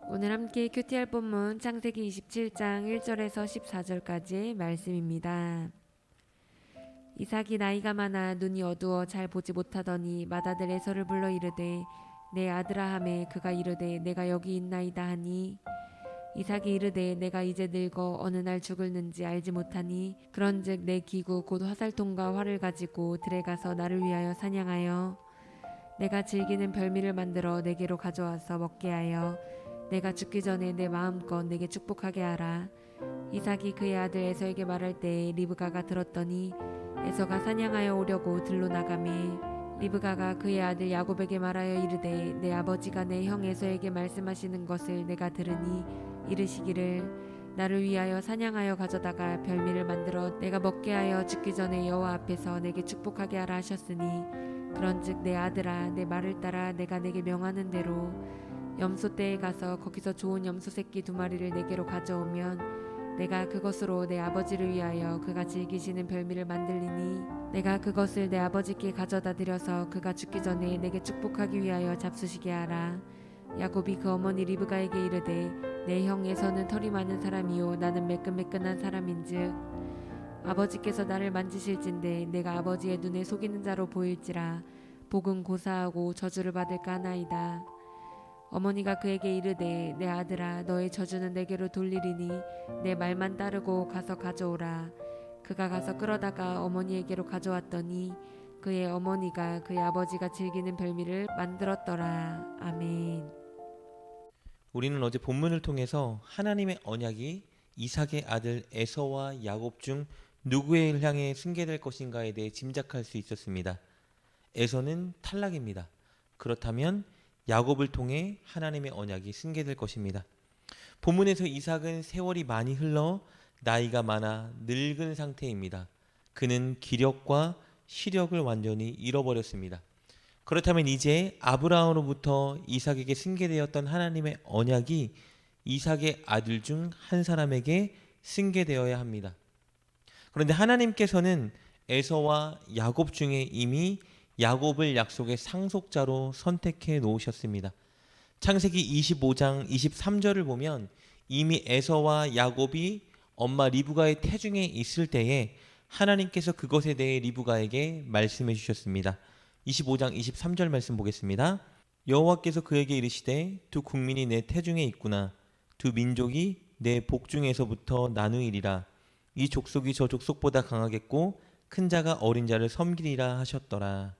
오늘 함께 큐티할 본문 창세기 27장 1절에서 14절까지의 말씀입니다. 이삭이 나이가 많아 눈이 어두워 잘 보지 못하더니 맏아들 에서를 불러 이르되 내 아들아 하매 그가 이르되 내가 여기 있나이다 하니 이삭이 이르되 내가 이제 늙어 어느 날 죽을는지 알지 못하니 그런즉 내 기구 곧 화살통과 활을 가지고 들에 가서 나를 위하여 사냥하여 내가 즐기는 별미를 만들어 내게로 가져와서 먹게 하여 내가 죽기 전에 내 마음껏 내게 축복하게 하라. 이삭이 그의 아들 에서에게 말할 때에 리브가가 들었더니 에서가 사냥하여 오려고 들로 나가매 리브가가 그의 아들 야곱에게 말하여 이르되 내 아버지가 내 형 에서에게 말씀하시는 것을 내가 들으니 이르시기를 나를 위하여 사냥하여 가져다가 별미를 만들어 내가 먹게 하여 죽기 전에 여호와 앞에서 내게 축복하게 하라 하셨으니 그런즉 내 아들아 내 말을 따라 내가 내게 명하는 대로 염소떼에 가서 거기서 좋은 염소 새끼 2마리를 내게로 가져오면 내가 그것으로 내 아버지를 위하여 그가 즐기시는 별미를 만들리니 내가 그것을 내 아버지께 가져다 드려서 그가 죽기 전에 내게 축복하기 위하여 잡수시게 하라. 야곱이 그 어머니 리브가에게 이르되 내 형 에서는 털이 많은 사람이요 나는 매끈매끈한 사람인즉 아버지께서 나를 만지실진데 내가 아버지의 눈에 속이는 자로 보일지라 복은 고사하고 저주를 받을까 하나이다. 어머니가 그에게 이르되 내 아들아 너의 저주는 내게로 돌리리니 내 말만 따르고 가서 가져오라. 그가 가서 끌어다가 어머니에게로 가져왔더니 그의 어머니가 그의 아버지가 즐기는 별미를 만들었더라. 아멘. 우리는 어제 본문을 통해서 하나님의 언약이 이삭의 아들 에서와 야곱 중 누구를 향해 승계될 것인가에 대해 짐작할 수 있었습니다. 에서는 탈락입니다. 그렇다면 야곱을 통해 하나님의 언약이 승계될 것입니다. 본문에서 이삭은 세월이 많이 흘러 나이가 많아 늙은 상태입니다. 그는 기력과 시력을 완전히 잃어버렸습니다. 그렇다면 이제 아브라함으로부터 이삭에게 승계되었던 하나님의 언약이 이삭의 아들 중 한 사람에게 승계되어야 합니다. 그런데 하나님께서는 에서와 야곱 중에 이미 야곱을 약속의 상속자로 선택해 놓으셨습니다. 창세기 25장 23절을 보면 이미 에서와 야곱이 엄마 리브가의 태중에 있을 때에 하나님께서 그것에 대해 리브가에게 말씀해 주셨습니다. 25장 23절 말씀 보겠습니다. 여호와께서 그에게 이르시되 두 국민이 내 태중에 있구나. 두 민족이 내 복중에서부터 나누이리라. 이 족속이 저 족속보다 강하겠고 큰 자가 어린 자를 섬기리라 하셨더라.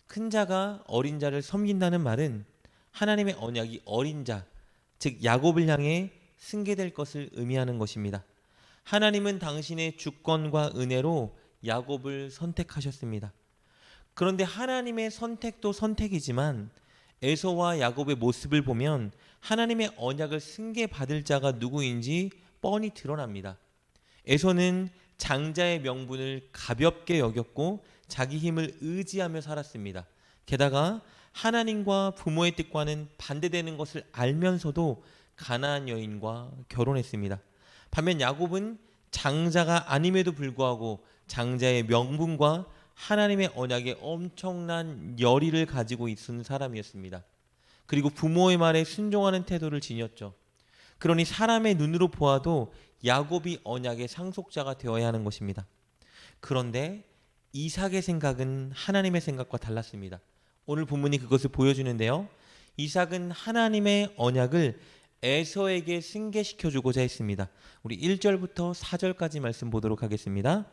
큰 자가 어린 자를 섬긴다는 말은 하나님의 언약이 어린 자, 즉 야곱을 향해 승계될 것을 의미하는 것입니다. 하나님은 당신의 주권과 은혜로 야곱을 선택하셨습니다. 그런데 하나님의 선택도 선택이지만 에서와 야곱의 모습을 보면 하나님의 언약을 승계받을 자가 누구인지 뻔히 드러납니다. 에서는 장자의 명분을 가볍게 여겼고 자기 힘을 의지하며 살았습니다. 게다가 하나님과 부모의 뜻과는 반대되는 것을 알면서도 가나안 여인과 결혼했습니다. 반면 야곱은 장자가 아님에도 불구하고 장자의 명분과 하나님의 언약에 엄청난 열의를 가지고 있는 사람이었습니다. 그리고 부모의 말에 순종하는 태도를 지녔죠. 그러니 사람의 눈으로 보아도 야곱이 언약의 상속자가 되어야 하는 것입니다. 그런데 이삭의 생각은 하나님의 생각과 달랐습니다. 오늘 본문이 그것을 보여주는데요. 이삭은 하나님의 언약을 에서에게 승계시켜주고자 했습니다. 우리 1절부터 4절까지 말씀 보도록 하겠습니다.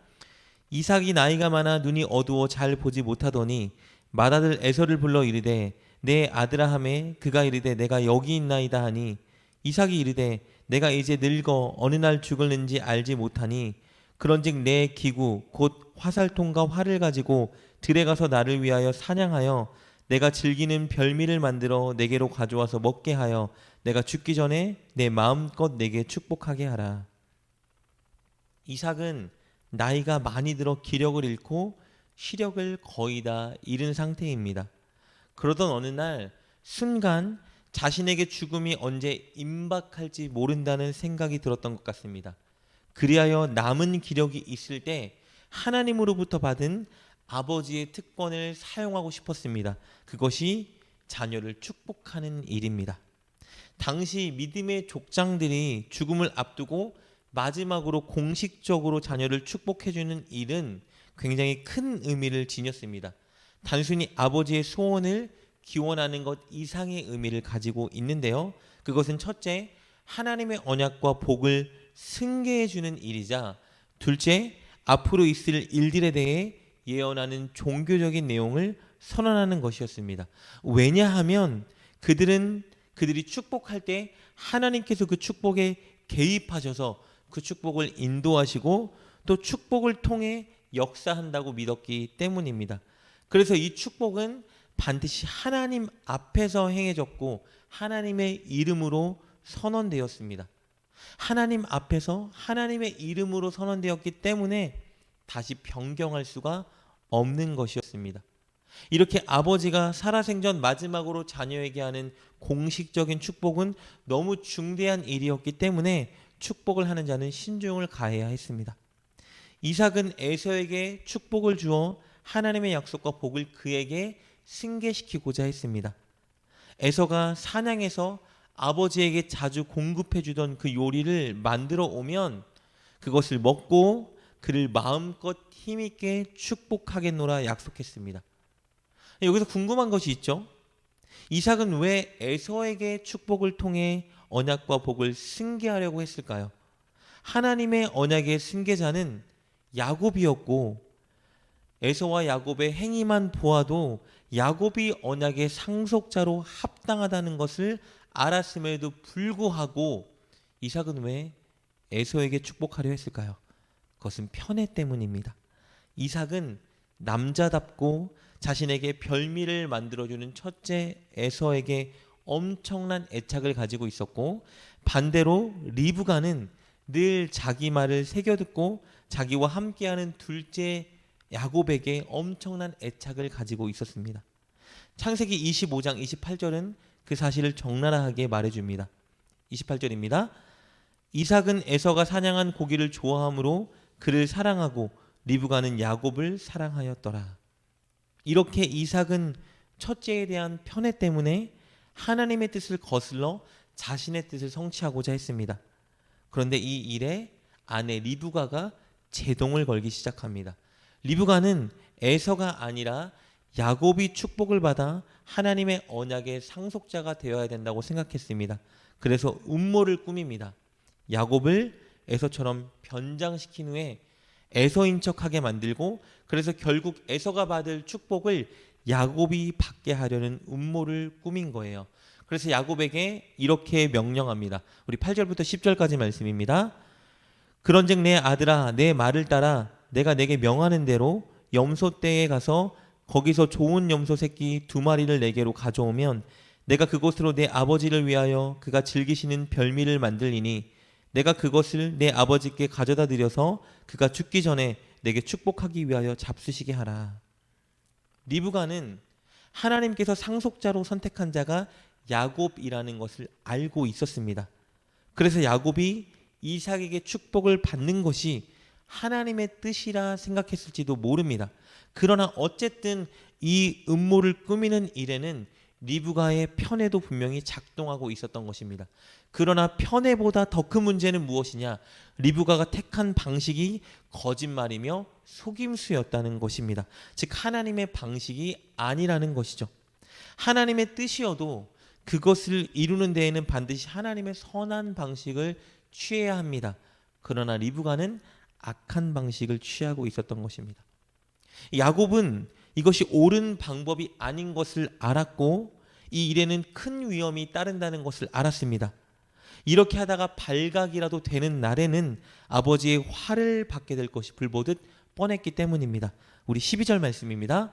이삭이 나이가 많아 눈이 어두워 잘 보지 못하더니 맏아들 에서를 불러 이르되 내 아들아 하매 그가 이르되 내가 여기 있나이다 하니 이삭이 이르되 내가 이제 늙어 어느 날 죽을는지 알지 못하니 그런즉 내 기구 곧 화살통과 활을 가지고 들에 가서 나를 위하여 사냥하여 내가 즐기는 별미를 만들어 내게로 가져와서 먹게 하여 내가 죽기 전에 내 마음껏 내게 축복하게 하라. 이삭은 나이가 많이 들어 기력을 잃고 시력을 거의 다 잃은 상태입니다. 그러던 어느 날 순간 자신에게 죽음이 언제 임박할지 모른다는 생각이 들었던 것 같습니다. 그리하여 남은 기력이 있을 때 하나님으로부터 받은 아버지의 특권을 사용하고 싶었습니다. 그것이 자녀를 축복하는 일입니다. 당시 믿음의 족장들이 죽음을 앞두고 마지막으로 공식적으로 자녀를 축복해주는 일은 굉장히 큰 의미를 지녔습니다. 단순히 아버지의 소원을 기원하는 것 이상의 의미를 가지고 있는데요. 그것은 첫째, 하나님의 언약과 복을 승계해주는 일이자, 둘째, 앞으로 있을 일들에 대해 예언하는 종교적인 내용을 선언하는 것이었습니다. 왜냐하면 그들이 축복할 때 하나님께서 그 축복에 개입하셔서 그 축복을 인도하시고 또 축복을 통해 역사한다고 믿었기 때문입니다. 그래서 이 축복은 반드시 하나님 앞에서 행해졌고 하나님의 이름으로 선언되었습니다. 하나님 앞에서 하나님의 이름으로 선언되었기 때문에 다시 변경할 수가 없는 것이었습니다. 이렇게 아버지가 살아생전 마지막으로 자녀에게 하는 공식적인 축복은 너무 중대한 일이었기 때문에 축복을 하는 자는 신중을 가해야 했습니다. 이삭은 에서에게 축복을 주어 하나님의 약속과 복을 그에게 승계시키고자 했습니다. 에서가 사냥해서 아버지에게 자주 공급해 주던 그 요리를 만들어 오면 그것을 먹고 그를 마음껏 힘있게 축복하겠노라 약속했습니다. 여기서 궁금한 것이 있죠. 이삭은 왜 에서에게 축복을 통해 언약과 복을 승계하려고 했을까요? 하나님의 언약의 승계자는 야곱이었고 에서와 야곱의 행위만 보아도 야곱이 언약의 상속자로 합당하다는 것을 알았음에도 불구하고 이삭은 왜 에서에게 축복하려 했을까요? 그것은 편애 때문입니다. 이삭은 남자답고 자신에게 별미를 만들어주는 첫째 에서에게 엄청난 애착을 가지고 있었고, 반대로 리브가는 늘 자기 말을 새겨듣고 자기와 함께하는 둘째 야곱에게 엄청난 애착을 가지고 있었습니다. 창세기 25장 28절은 그 사실을 적나라하게 말해줍니다. 28절입니다. 이삭은 에서가 사냥한 고기를 좋아하므로 그를 사랑하고 리브가는 야곱을 사랑하였더라. 이렇게 이삭은 첫째에 대한 편애 때문에 하나님의 뜻을 거슬러 자신의 뜻을 성취하고자 했습니다. 그런데 이 일에 아내 리브가가 제동을 걸기 시작합니다. 리브가는 에서가 아니라 야곱이 축복을 받아 하나님의 언약의 상속자가 되어야 된다고 생각했습니다. 그래서 음모를 꾸밉니다. 야곱을 에서처럼 변장시킨 후에 에서인 척하게 만들고, 그래서 결국 에서가 받을 축복을 야곱이 받게 하려는 음모를 꾸민 거예요. 그래서 야곱에게 이렇게 명령합니다. 우리 8절부터 10절까지 말씀입니다. 그런즉 내 아들아, 내 말을 따라 내가 내게 명하는 대로 염소떼에 가서 거기서 좋은 염소 새끼 2마리를 내게로 가져오면 내가 그곳으로 내 아버지를 위하여 그가 즐기시는 별미를 만들리니 내가 그것을 내 아버지께 가져다 드려서 그가 죽기 전에 내게 축복하기 위하여 잡수시게 하라. 리브가는 하나님께서 상속자로 선택한 자가 야곱이라는 것을 알고 있었습니다. 그래서 야곱이 이삭에게 축복을 받는 것이 하나님의 뜻이라 생각했을지도 모릅니다. 그러나 어쨌든 이 음모를 꾸미는 일에는 리브가의 편애도 분명히 작동하고 있었던 것입니다. 그러나 편애보다 더 큰 문제는 무엇이냐? 리브가가 택한 방식이 거짓말이며 속임수였다는 것입니다. 즉 하나님의 방식이 아니라는 것이죠. 하나님의 뜻이어도 그것을 이루는 데에는 반드시 하나님의 선한 방식을 취해야 합니다. 그러나 리브가는 악한 방식을 취하고 있었던 것입니다. 야곱은 이것이 옳은 방법이 아닌 것을 알았고 이 일에는 큰 위험이 따른다는 것을 알았습니다. 이렇게 하다가 발각이라도 되는 날에는 아버지의 화를 받게 될 것이 불보듯 뻔했기 때문입니다. 우리 12절 말씀입니다.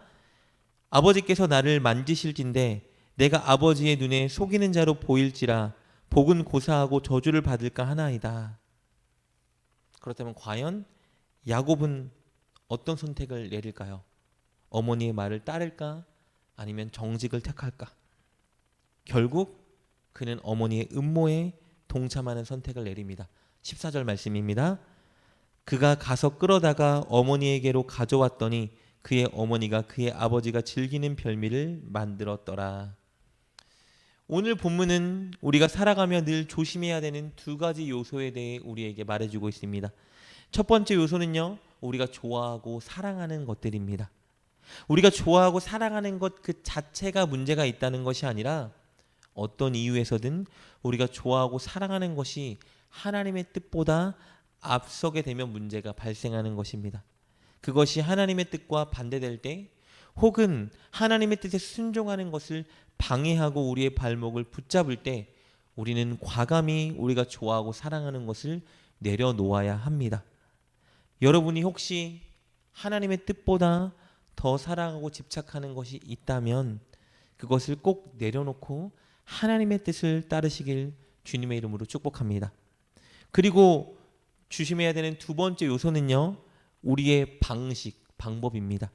아버지께서 나를 만지실진데 내가 아버지의 눈에 속이는 자로 보일지라 복은 고사하고 저주를 받을까 하나이다. 그렇다면 과연 야곱은 어떤 선택을 내릴까요? 어머니의 말을 따를까? 아니면 정직을 택할까? 결국 그는 어머니의 음모에 동참하는 선택을 내립니다. 14절 말씀입니다. 그가 가서 끌어다가 어머니에게로 가져왔더니 그의 어머니가 그의 아버지가 즐기는 별미를 만들었더라. 오늘 본문은 우리가 살아가며 늘 조심해야 되는 두 가지 요소에 대해 우리에게 말해주고 있습니다. 첫 번째 요소는요, 우리가 좋아하고 사랑하는 것들입니다. 우리가 좋아하고 사랑하는 것 그 자체가 문제가 있다는 것이 아니라 어떤 이유에서든 우리가 좋아하고 사랑하는 것이 하나님의 뜻보다 앞서게 되면 문제가 발생하는 것입니다. 그것이 하나님의 뜻과 반대될 때, 혹은 하나님의 뜻에 순종하는 것을 방해하고 우리의 발목을 붙잡을 때, 우리는 과감히 우리가 좋아하고 사랑하는 것을 내려놓아야 합니다. 여러분이 혹시 하나님의 뜻보다 더 사랑하고 집착하는 것이 있다면 그것을 꼭 내려놓고 하나님의 뜻을 따르시길 주님의 이름으로 축복합니다. 그리고 조심해야 되는 두 번째 요소는요, 우리의 방법입니다.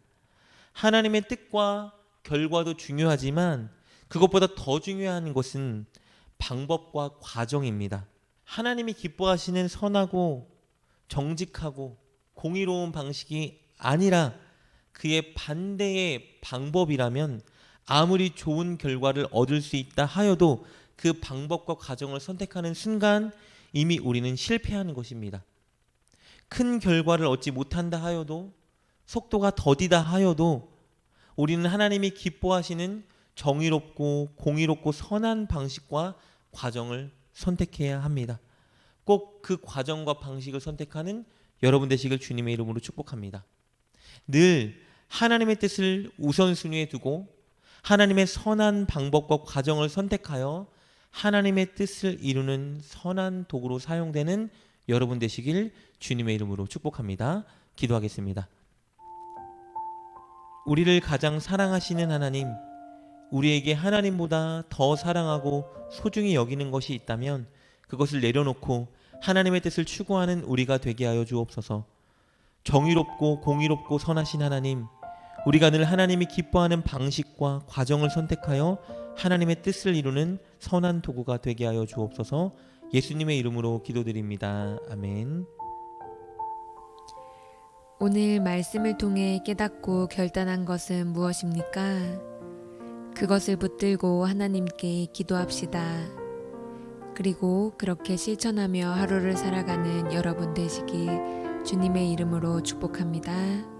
하나님의 뜻과 결과도 중요하지만 그것보다 더 중요한 것은 방법과 과정입니다. 하나님이 기뻐하시는 선하고 정직하고 공의로운 방식이 아니라 그의 반대의 방법이라면 아무리 좋은 결과를 얻을 수 있다 하여도 그 방법과 과정을 선택하는 순간 이미 우리는 실패하는 것입니다. 큰 결과를 얻지 못한다 하여도, 속도가 더디다 하여도 우리는 하나님이 기뻐하시는 정의롭고 공의롭고 선한 방식과 과정을 선택해야 합니다. 꼭 그 과정과 방식을 선택하는 여러분 되시길 주님의 이름으로 축복합니다. 늘 하나님의 뜻을 우선순위에 두고 하나님의 선한 방법과 과정을 선택하여 하나님의 뜻을 이루는 선한 도구로 사용되는 여러분 되시길 주님의 이름으로 축복합니다. 기도하겠습니다. 우리를 가장 사랑하시는 하나님, 우리에게 하나님보다 더 사랑하고 소중히 여기는 것이 있다면 그것을 내려놓고 하나님의 뜻을 추구하는 우리가 되게 하여 주옵소서. 정의롭고 공의롭고 선하신 하나님, 우리가 늘 하나님이 기뻐하는 방식과 과정을 선택하여 하나님의 뜻을 이루는 선한 도구가 되게 하여 주옵소서. 예수님의 이름으로 기도드립니다. 아멘. 오늘 말씀을 통해 깨닫고 결단한 것은 무엇입니까? 그것을 붙들고 하나님께 기도합시다. 그리고 그렇게 실천하며 하루를 살아가는 여러분 되시길 주님의 이름으로 축복합니다.